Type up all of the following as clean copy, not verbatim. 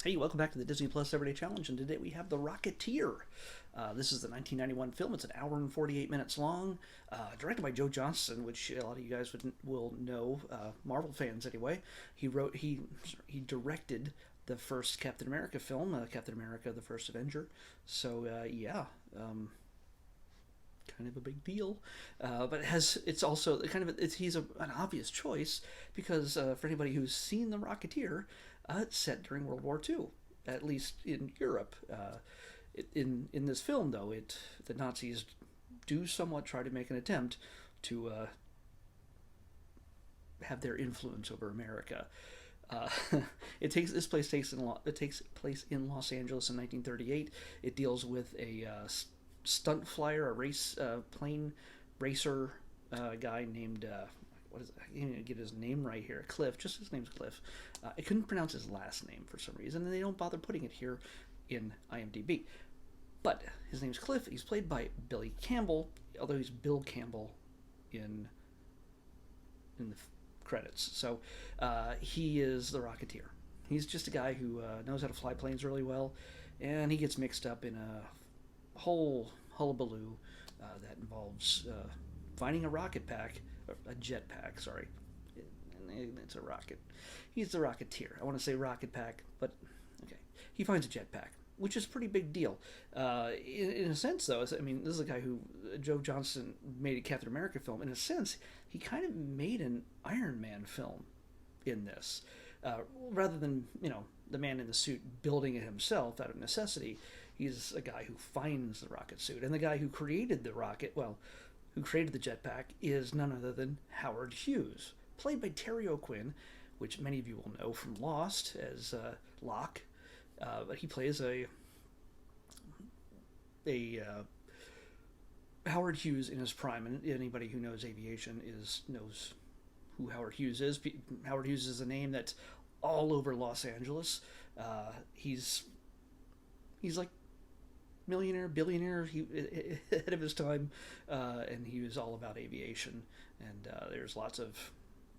Hey, welcome back to the Disney Plus Everyday Challenge, and today we have The Rocketeer. This is the 1991 film. It's an hour and 48 minutes long, directed by Joe Johnston, which a lot of you guys will know, Marvel fans anyway. He directed the first Captain America film, Captain America: The First Avenger. So kind of a big deal. But it's also he's an obvious choice because for anybody who's seen The Rocketeer, it's set during World War II, at least in Europe. In this film, though, the Nazis do somewhat try to make an attempt to have their influence over America. Uh, it takes place in Los Angeles in 1938. It deals with a stunt flyer, a race plane racer guy named what is it? I can't even get his name right here. Cliff, just his name's Cliff. I couldn't pronounce his last name for some reason, and they don't bother putting it here in IMDb. But his name's Cliff. He's played by Billy Campbell, although he's Bill Campbell in the credits. So he is the Rocketeer. He's just a guy who knows how to fly planes really well, and he gets mixed up in a whole hullabaloo that involves finding a rocket pack, a jet pack, sorry. It's a rocket. He's the Rocketeer. I want to say rocket pack, but okay. He finds a jet pack, which is a pretty big deal. In a sense, though, I mean, this is a guy who, Joe Johnston, made a Captain America film. In a sense, he kind of made an Iron Man film in this. Rather than, the man in the suit building it himself out of necessity, he's a guy who finds the rocket suit. And the guy who created the rocket, who created the jetpack, is none other than Howard Hughes, played by Terry O'Quinn, which many of you will know from Lost as Locke. But he plays a Howard Hughes in his prime, and anybody who knows aviation knows who Howard Hughes is. Howard Hughes is a name that's all over Los Angeles. He's like millionaire, billionaire, ahead of his time, and he was all about aviation. And there's lots of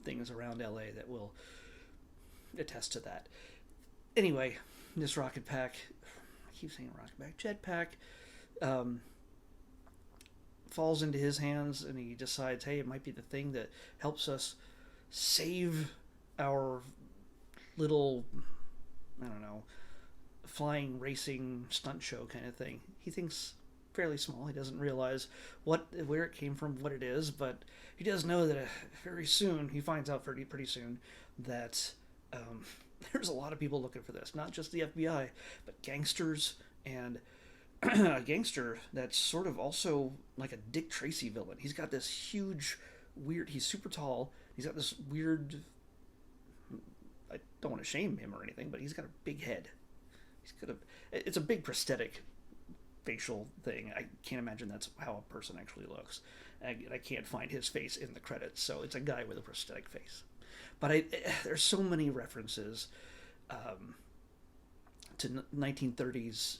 things around LA that will attest to that. Anyway, this rocket pack, I keep saying rocket pack, jetpack, falls into his hands, and he decides, hey, it might be the thing that helps us save our little, I don't know, flying, racing, stunt show kind of thing. He thinks fairly small. He doesn't realize where it came from, what it is, but he does know that very soon, he finds out pretty soon that there's a lot of people looking for this. Not just the FBI, but gangsters, and a gangster that's sort of also like a Dick Tracy villain. He's got this huge, weird, he's super tall, he's got this weird, I don't want to shame him or anything, but he's got a big head. It's a big prosthetic facial thing. I can't imagine that's how a person actually looks. I can't find his face in the credits, so it's a guy with a prosthetic face. But there's so many references to 1930s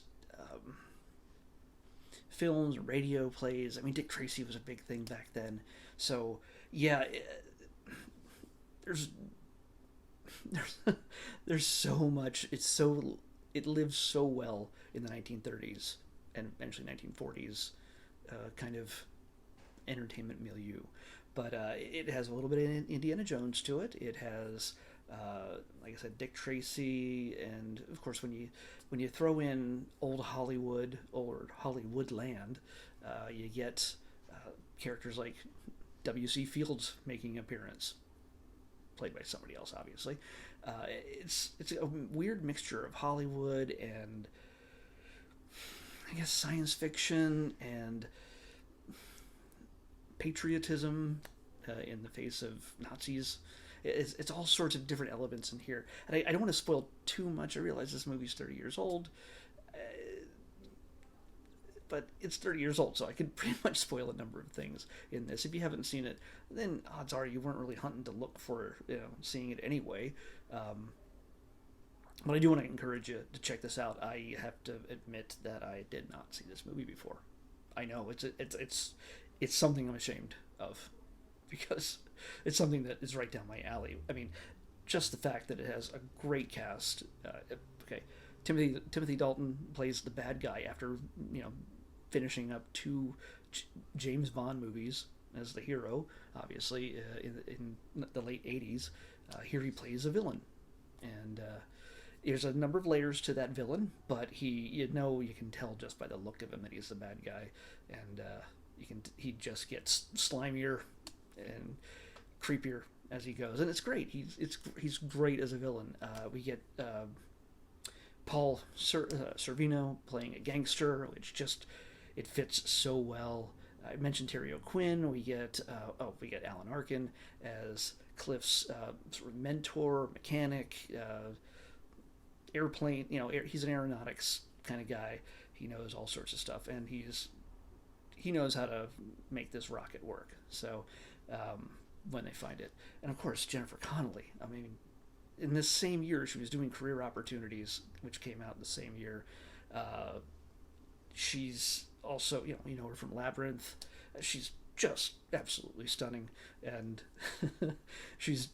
films, radio plays. I mean, Dick Tracy was a big thing back then. So yeah, there's there's so much. It lives so well in the 1930s and eventually 1940s kind of entertainment milieu. But it has a little bit of Indiana Jones to it. It has, like I said, Dick Tracy, and of course when you throw in old Hollywood or Hollywoodland, you get characters like W.C. Fields making an appearance, played by somebody else, obviously. It's a weird mixture of Hollywood and, I guess, science fiction and patriotism in the face of Nazis. It's all sorts of different elements in here. And I don't want to spoil too much. I realize this movie's 30 years old. But it's 30 years old, so I could pretty much spoil a number of things in this. If you haven't seen it, then odds are you weren't really hunting to look for, seeing it anyway. But I do want to encourage you to check this out. I have to admit that I did not see this movie before. I know it's something I'm ashamed of, because it's something that is right down my alley. I mean, just the fact that it has a great cast, Okay, Timothy Dalton plays the bad guy after finishing up two James Bond movies as the hero. Obviously, in the late '80s, here he plays a villain, and there's a number of layers to that villain, but you can tell just by the look of him that he's the bad guy, and he just gets slimier and creepier as he goes, and it's great. He's great as a villain. We get Paul Sorvino playing a gangster, which just it fits so well. I mentioned Terry O'Quinn. We get Alan Arkin as Cliff's sort of mentor, mechanic, airplane. He's an aeronautics kind of guy. He knows all sorts of stuff, and he knows how to make this rocket work. So when they find it, and of course Jennifer Connelly. I mean, in this same year she was doing Career Opportunities, which came out the same year. She's also her from Labyrinth. She's just absolutely stunning, and it's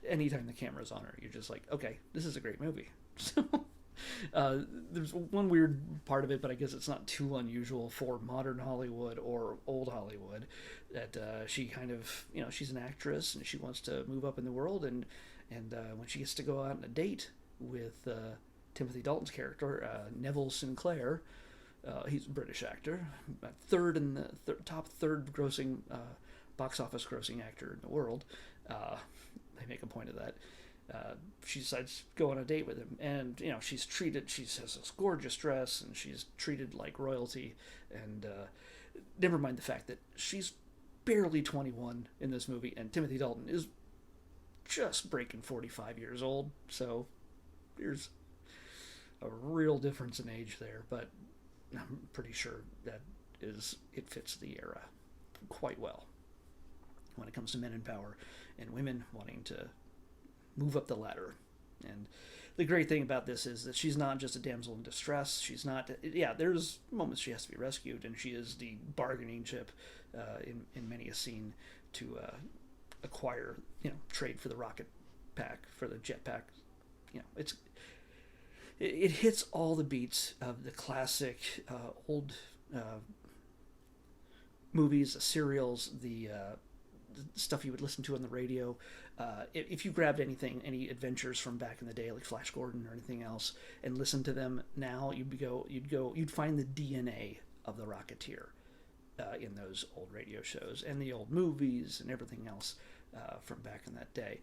anytime the camera's on her, you're just like, okay, this is a great movie. So there's one weird part of it, but I guess it's not too unusual for modern Hollywood or old Hollywood, that she kind of, she's an actress and she wants to move up in the world, and when she gets to go out on a date with Timothy Dalton's character, Neville Sinclair, he's a British actor, third in the top third grossing box office grossing actor in the world. They make a point of that. She decides to go on a date with him, and she has this gorgeous dress, and she's treated like royalty, and never mind the fact that she's barely 21 in this movie, and Timothy Dalton is just breaking 45 years old, so there's a real difference in age there, but I'm pretty sure that it fits the era quite well when it comes to men in power and women wanting to move up the ladder. And the great thing about this is that she's not just a damsel in distress. She's not, there's moments she has to be rescued, and she is the bargaining chip in many a scene to acquire, trade for the rocket pack, for the jet pack. It hits all the beats of the classic old movies, the serials, the stuff you would listen to on the radio. If you grabbed any adventures from back in the day, like Flash Gordon or anything else, and listened to them now, you'd find the DNA of the Rocketeer in those old radio shows and the old movies and everything else from back in that day.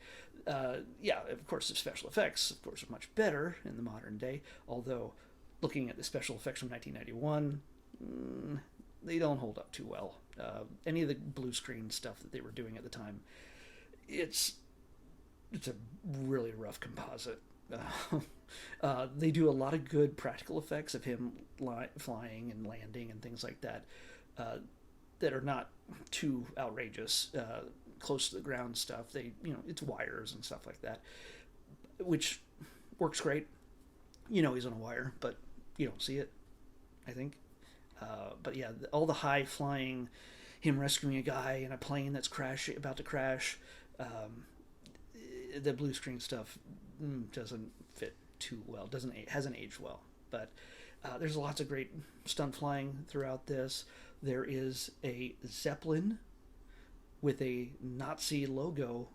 Of course, the special effects, of course, are much better in the modern day. Although, looking at the special effects from 1991, they don't hold up too well. Any of the blue screen stuff that they were doing at the time, it's a really rough composite. They do a lot of good practical effects of him flying and landing and things like that that are not too outrageous. Close to the ground stuff, it's wires and stuff like that, which works great. He's on a wire, but you don't see it, I think. But yeah, all the high flying, him rescuing a guy in a plane that's about to crash, the blue screen stuff doesn't fit too well. Hasn't aged well. But there's lots of great stunt flying throughout this. There is a Zeppelin with a Nazi logo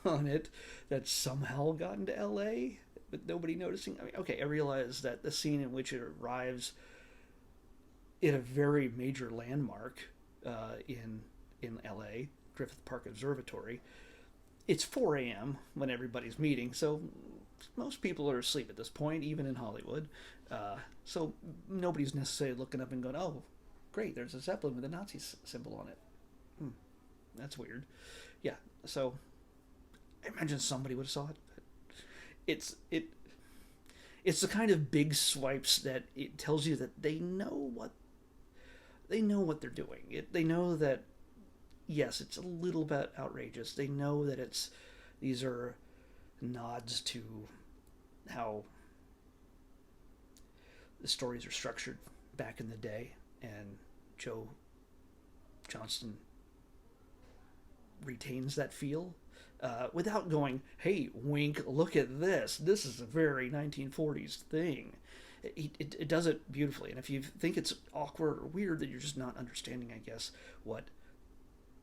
on it that somehow got into LA with nobody noticing. I mean, okay, I realize that the scene in which it arrives in a very major landmark in LA, Griffith Park Observatory, it's 4 a.m. when everybody's meeting, so most people are asleep at this point, even in Hollywood. So nobody's necessarily looking up and going, oh, great, there's a Zeppelin with a Nazi symbol on it. That's weird. Yeah, so I imagine somebody would have saw it. It's the kind of big swipes that it tells you that they know what they're doing. They know that, yes, it's a little bit outrageous. They know that these are nods to how the stories are structured back in the day, and Joe Johnston retains that feel without going, hey, wink, look at this. This is a very 1940s thing. It does it beautifully. And if you think it's awkward or weird, then you're just not understanding, I guess, what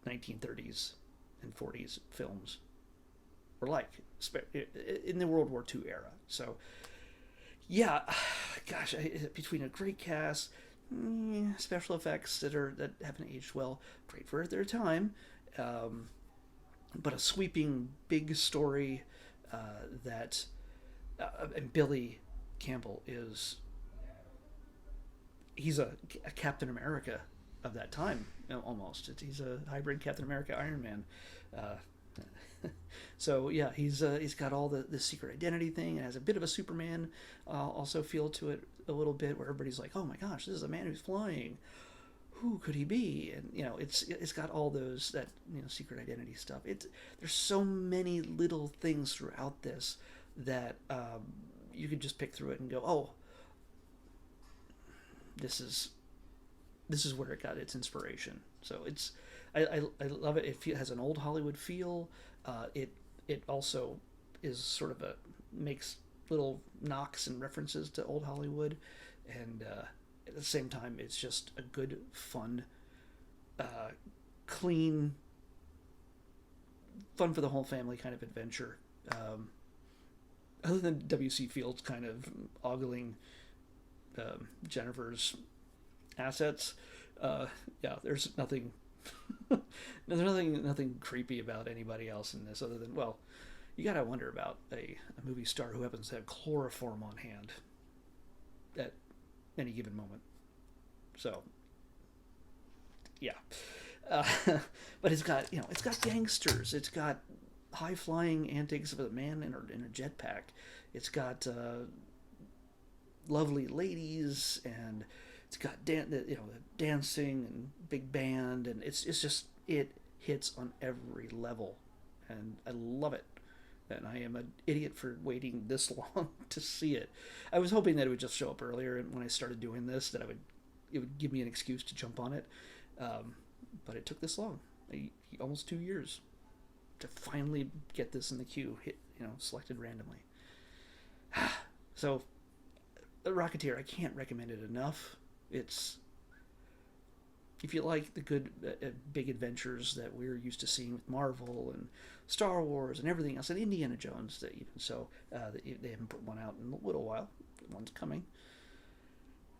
1930s and 40s films were like in the World War II era. So, yeah, gosh, between a great cast, special effects that haven't aged well, great for their time, but a sweeping big story that and Billy Campbell he's a Captain America of that time, almost. He's a hybrid Captain America Iron Man. So yeah, he's got all the secret identity thing, and has a bit of a Superman also feel to it a little bit, where everybody's like, oh my gosh, this is a man who's flying. Who could he be? And it's got all that secret identity stuff. There's so many little things throughout this that you could just pick through it and go, oh, this is where it got its inspiration. So I love it. It has an old Hollywood feel. It also is sort of makes little knocks and references to old Hollywood, and at the same time, it's just a good, fun, clean, fun for the whole family kind of adventure. Other than W.C. Fields kind of ogling Jennifer's assets, yeah, there's nothing. Nothing creepy about anybody else in this, other than, well, you gotta wonder about a movie star who happens to have chloroform on hand at any given moment. So, yeah, but it's got gangsters, it's got high flying antics of a man in a jetpack, it's got lovely ladies, and it's got dancing and big band, and it's just, it hits on every level, and I love it. And I am an idiot for waiting this long to see it. I was hoping that it would just show up earlier, and when I started doing this, that it would give me an excuse to jump on it. But it took this long, almost 2 years, to finally get this in the queue, selected randomly. So, Rocketeer, I can't recommend it enough. It's, if you like the good big adventures that we're used to seeing with Marvel and Star Wars and everything else, and Indiana Jones, that even so, they haven't put one out in a little while. One's coming.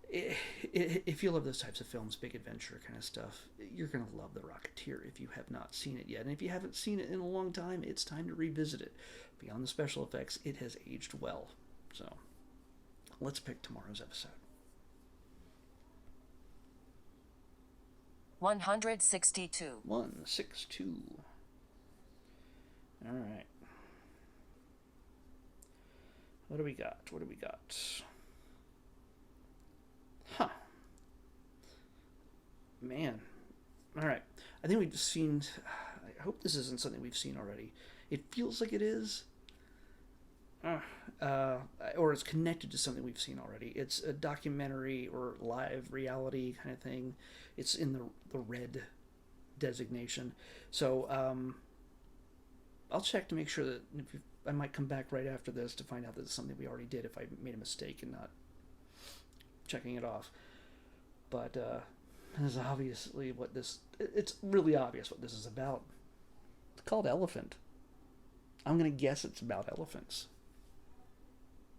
If you love those types of films, big adventure kind of stuff, you're going to love The Rocketeer if you have not seen it yet. And if you haven't seen it in a long time, it's time to revisit it. Beyond the special effects, it has aged well. So, let's pick tomorrow's episode. 162. 162. All right. What do we got? Huh. Man. All right. I think we've seen... I hope this isn't something we've seen already. It feels like it is. Or it's connected to something we've seen already. It's a documentary or live reality kind of thing. It's in the red designation. So I'll check to make sure that I might come back right after this to find out that it's something we already did if I made a mistake in not checking it off. But this is obviously it's really obvious what this is about. It's called Elephant. I'm going to guess it's about elephants.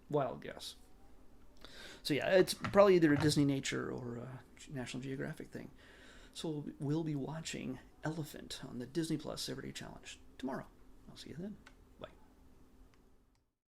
Wild guess. So yeah, it's probably either a Disney Nature or a National Geographic thing. So we'll be watching Elephant on the Disney Plus Everyday Challenge tomorrow. I'll see you then.